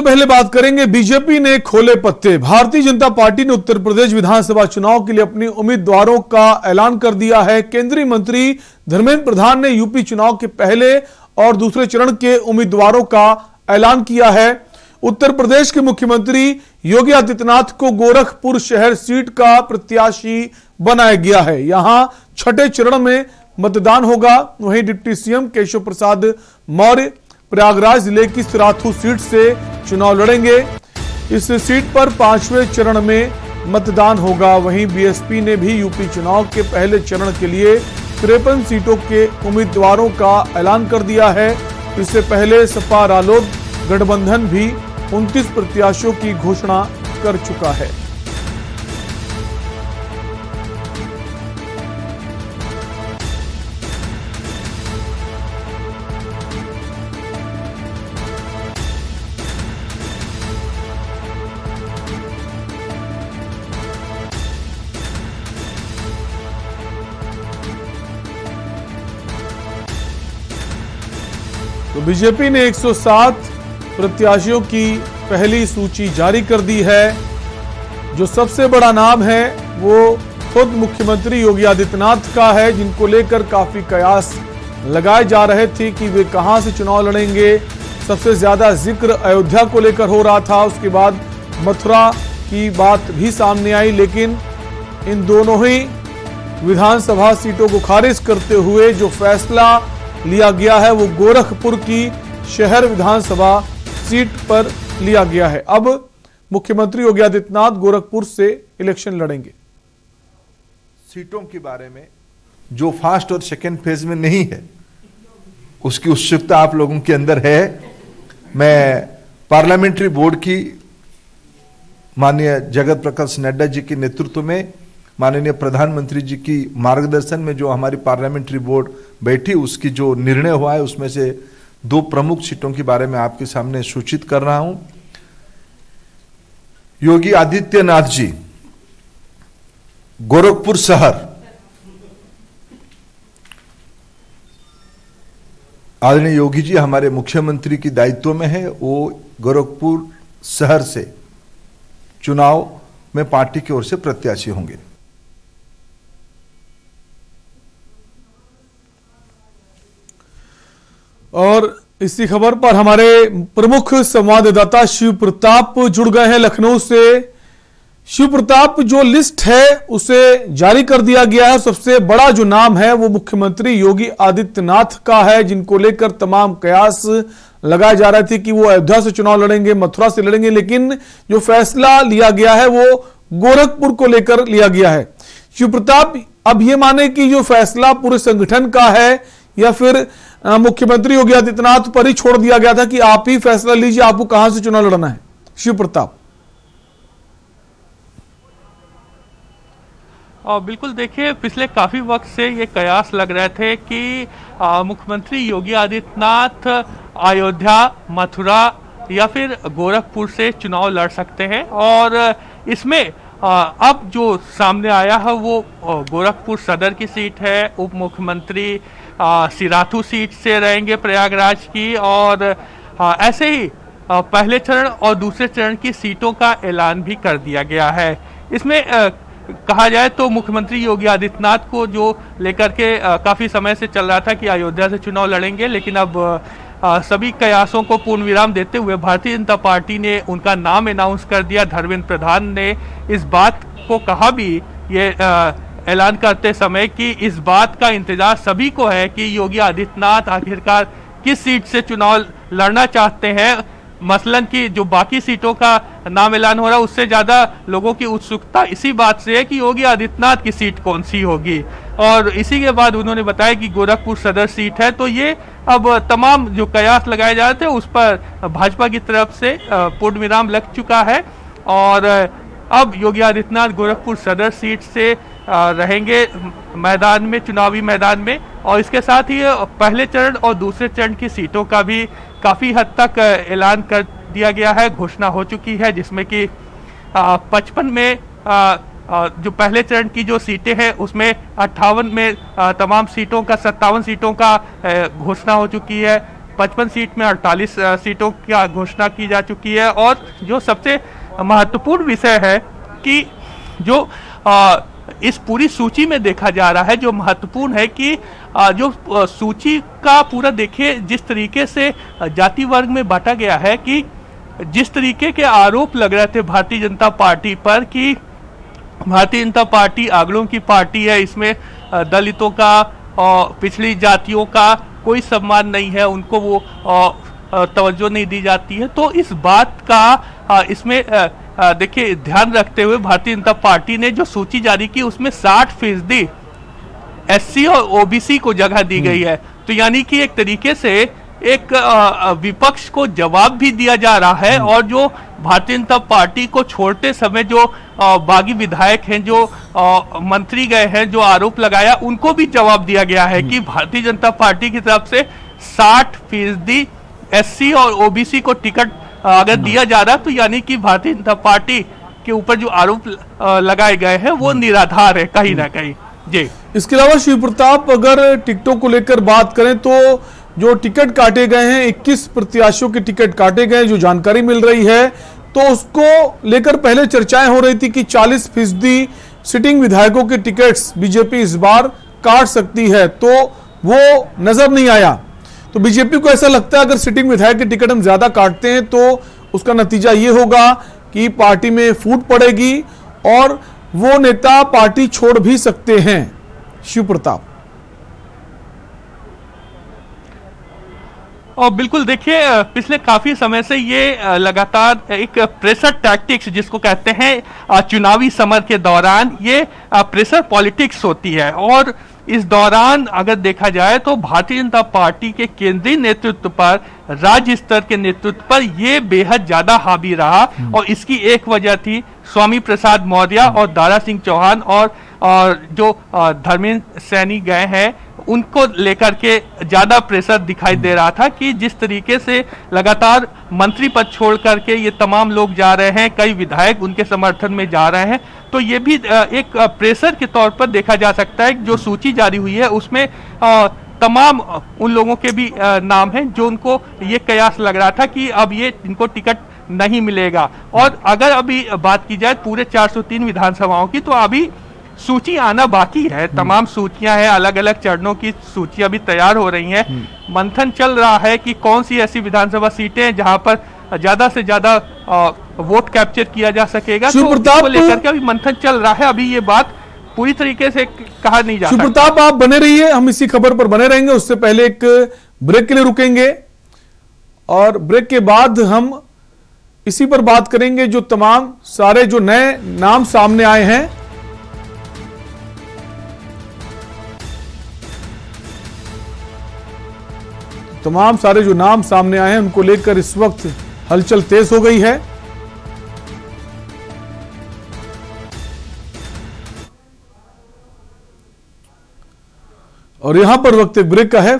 पहले बात करेंगे, बीजेपी ने खोले पत्ते। भारतीय जनता पार्टी ने उत्तर प्रदेश विधानसभा चुनाव के लिए अपने उम्मीदवारों का ऐलान कर दिया है। केंद्रीय मंत्री धर्मेंद्र प्रधान ने यूपी चुनाव के पहले और दूसरे चरण के उम्मीदवारों का ऐलान किया है। उत्तर प्रदेश के मुख्यमंत्री योगी आदित्यनाथ को गोरखपुर शहर सीट का प्रत्याशी बनाया गया है। यहां छठे चरण में मतदान होगा। वहीं डिप्टी सीएम केशव प्रसाद मौर्य प्रयागराज जिले की सिराथू सीट से चुनाव लड़ेंगे। इस सीट पर 5वें चरण में मतदान होगा। वहीं बीएसपी ने भी यूपी चुनाव के पहले चरण के लिए 53 सीटों के उम्मीदवारों का ऐलान कर दिया है। इससे पहले सपा रालोद गठबंधन भी 29 प्रत्याशियों की घोषणा कर चुका है। तो बीजेपी ने 107 प्रत्याशियों की पहली सूची जारी कर दी है। जो सबसे बड़ा नाम है वो खुद मुख्यमंत्री योगी आदित्यनाथ का है, जिनको लेकर काफी कयास लगाए जा रहे थे कि वे कहां से चुनाव लड़ेंगे। सबसे ज्यादा जिक्र अयोध्या को लेकर हो रहा था, उसके बाद मथुरा की बात भी सामने आई, लेकिन इन दोनों ही विधानसभा सीटों को खारिज करते हुए जो फैसला लिया गया है वो गोरखपुर की शहर विधानसभा सीट पर लिया गया है। अब मुख्यमंत्री योगी आदित्यनाथ गोरखपुर से इलेक्शन लड़ेंगे। सीटों के बारे में जो फर्स्ट और सेकेंड फेज में नहीं है, उसकी उत्सुकता आप लोगों के अंदर है। मैं पार्लियामेंट्री बोर्ड की माननीय जगत प्रकाश नड्डा जी के नेतृत्व में, माननीय प्रधानमंत्री जी की मार्गदर्शन में जो हमारी पार्लियामेंट्री बोर्ड बैठी, उसकी जो निर्णय हुआ है उसमें से 2 प्रमुख सीटों के बारे में आपके सामने सूचित कर रहा हूं। योगी आदित्यनाथ जी गोरखपुर शहर, आदरणीय योगी जी हमारे मुख्यमंत्री की दायित्व में है, वो गोरखपुर शहर से चुनाव में पार्टी की ओर से प्रत्याशी होंगे। और इसी खबर पर हमारे प्रमुख संवाददाता शिव प्रताप जुड़ गए हैं लखनऊ से। शिव प्रताप, जो लिस्ट है उसे जारी कर दिया गया है। सबसे बड़ा जो नाम है वो मुख्यमंत्री योगी आदित्यनाथ का है, जिनको लेकर तमाम कयास लगाए जा रहे थे कि वो अयोध्या से चुनाव लड़ेंगे, मथुरा से लड़ेंगे, लेकिन जो फैसला लिया गया है वो गोरखपुर को लेकर लिया गया है। शिव प्रताप, अब ये माने कि जो फैसला पूरे संगठन का है या फिर मुख्यमंत्री योगी आदित्यनाथ पर ही छोड़ दिया गया था कि आप ही फैसला लीजिए आपको कहां से चुनाव लड़ना है? शिव प्रताप। बिल्कुल, देखिए पिछले काफी वक्त से ये कयास लग रहे थे कि मुख्यमंत्री योगी आदित्यनाथ अयोध्या, मथुरा या फिर गोरखपुर से चुनाव लड़ सकते हैं, और इसमें अब जो सामने आया है वो गोरखपुर सदर की सीट है। उप मुख्यमंत्री सिराथू सीट से रहेंगे प्रयागराज की, और ऐसे ही पहले चरण और दूसरे चरण की सीटों का ऐलान भी कर दिया गया है। इसमें कहा जाए तो मुख्यमंत्री योगी आदित्यनाथ को जो लेकर के काफी समय से चल रहा था कि अयोध्या से चुनाव लड़ेंगे, लेकिन अब सभी कयासों को पूर्ण विराम देते हुए भारतीय जनता पार्टी ने उनका नाम अनाउंस कर दिया। धर्मेंद्र प्रधान ने इस बात को कहा भी ये ऐलान करते समय कि इस बात का इंतजार सभी को है कि योगी आदित्यनाथ आखिरकार किस सीट से चुनाव लड़ना चाहते हैं। मसलन कि जो बाकी सीटों का नाम ऐलान हो रहा है उससे ज्यादा लोगों की उत्सुकता इसी बात से है कि योगी आदित्यनाथ की सीट कौन सी होगी, और इसी के बाद उन्होंने बताया कि गोरखपुर सदर सीट है। तो ये अब तमाम जो कयास लगाए जा रहे थे उस पर भाजपा की तरफ से पूर्ण विराम लग चुका है, और अब योगी आदित्यनाथ गोरखपुर सदर सीट से रहेंगे मैदान में, चुनावी मैदान में, और इसके साथ ही पहले चरण और दूसरे चरण की सीटों का भी काफी हद तक ऐलान कर दिया गया है, घोषणा हो चुकी है, जिसमें कि 55 में जो पहले चरण की जो सीटें हैं उसमें 58 में तमाम सीटों का 57 सीटों का घोषणा हो चुकी है। 55 सीट में 48 सीटों की घोषणा की जा चुकी है। और जो सबसे महत्वपूर्ण विषय है कि जो इस पूरी सूची में देखा जा रहा है, जो महत्वपूर्ण है कि जो सूची का पूरा देखिए जिस तरीके से जाति वर्ग में बांटा गया है, कि जिस तरीके के आरोप लग रहे थे भारतीय जनता पार्टी पर कि भारतीय जनता पार्टी आगलों की पार्टी है, इसमें दलितों का और पिछड़ी जातियों का कोई सम्मान नहीं है, उनको वो तवज्जो नहीं दी जाती है। तो इस बात का इसमें देखिए ध्यान रखते हुए भारतीय जनता पार्टी ने जो सूची जारी की उसमें 60% एससी और ओबीसी को जगह दी गई है। तो यानी कि एक तरीके से एक विपक्ष को जवाब भी दिया जा रहा है, और जो भारतीय जनता पार्टी को छोड़ते समय जो बागी विधायक हैं, जो मंत्री गए हैं, जो आरोप लगाया, उनको भी जवाब दिया गया है कि भारतीय जनता पार्टी की तरफ से 60% एससी और ओबीसी को टिकट अगर दिया जा रहा, तो यानी कि भारतीय जनता पार्टी के ऊपर जो आरोप लगाए गए हैं वो निराधार है कहीं ना कहीं। जी, इसके अलावा शिव प्रताप, अगर टिकटों को लेकर बात करें तो जो टिकट काटे गए हैं, 21 प्रत्याशियों के टिकट काटे गए, जो जानकारी मिल रही है, तो उसको लेकर पहले चर्चाएं हो रही थी कि 40% सिटिंग विधायकों के टिकट्स बीजेपी इस बार काट सकती है, तो वो नजर नहीं आया। तो बीजेपी को ऐसा लगता है अगर सिटिंग विधायक के टिकट हम ज्यादा काटते हैं तो उसका नतीजा ये होगा कि पार्टी में फूट पड़ेगी और वो नेता पार्टी छोड़ भी सकते हैं। शिव प्रताप। और बिल्कुल देखिए, पिछले काफी समय से ये लगातार एक प्रेशर टैक्टिक्स जिसको कहते हैं चुनावी समर के दौरान ये प्रेशर पॉलिटिक्स होती है। और इस दौरान अगर देखा जाए तो भारतीय जनता पार्टी के केंद्रीय नेतृत्व पर, राज्य स्तर के नेतृत्व पर ये बेहद ज्यादा हावी रहा। और इसकी एक वजह थी स्वामी प्रसाद मौर्य और दारा सिंह चौहान, और जो धर्मेंद्र सैनी गए हैं उनको लेकर के ज्यादा प्रेशर दिखाई दे रहा था कि जिस तरीके से लगातार मंत्री पद छोड़ करके ये तमाम लोग जा रहे हैं, कई विधायक उनके समर्थन में जा रहे हैं, तो ये भी एक प्रेशर के तौर पर देखा जा सकता है। जो सूची जारी हुई है उसमें तमाम उन लोगों के भी नाम हैं जो उनको ये कयास लग रहा था कि अब ये इनको टिकट नहीं मिलेगा। और अगर अभी बात की जाए पूरे 403 विधानसभाओं की, तो अभी सूची आना बाकी है। तमाम सूचियां हैं, अलग अलग चरणों की सूची अभी तैयार हो रही हैं। मंथन चल रहा है कि कौन सी ऐसी विधानसभा सीटें हैं जहां पर ज्यादा से ज्यादा वोट कैप्चर किया जा सकेगा। तो इसको लेकर के अभी मंथन चल रहा है, अभी ये बात पूरी तरीके से कहा नहीं जा सकता। शिव प्रताप, आप बने रहिए, हम इसी खबर पर बने रहेंगे। उससे पहले एक ब्रेक के लिए रुकेंगे और ब्रेक के बाद हम इसी पर बात करेंगे। जो तमाम सारे जो नए नाम सामने आए हैं, तमाम सारे जो नाम सामने आए हैं उनको लेकर इस वक्त हलचल तेज हो गई है। और यहां पर वक्त ब्रेक का है।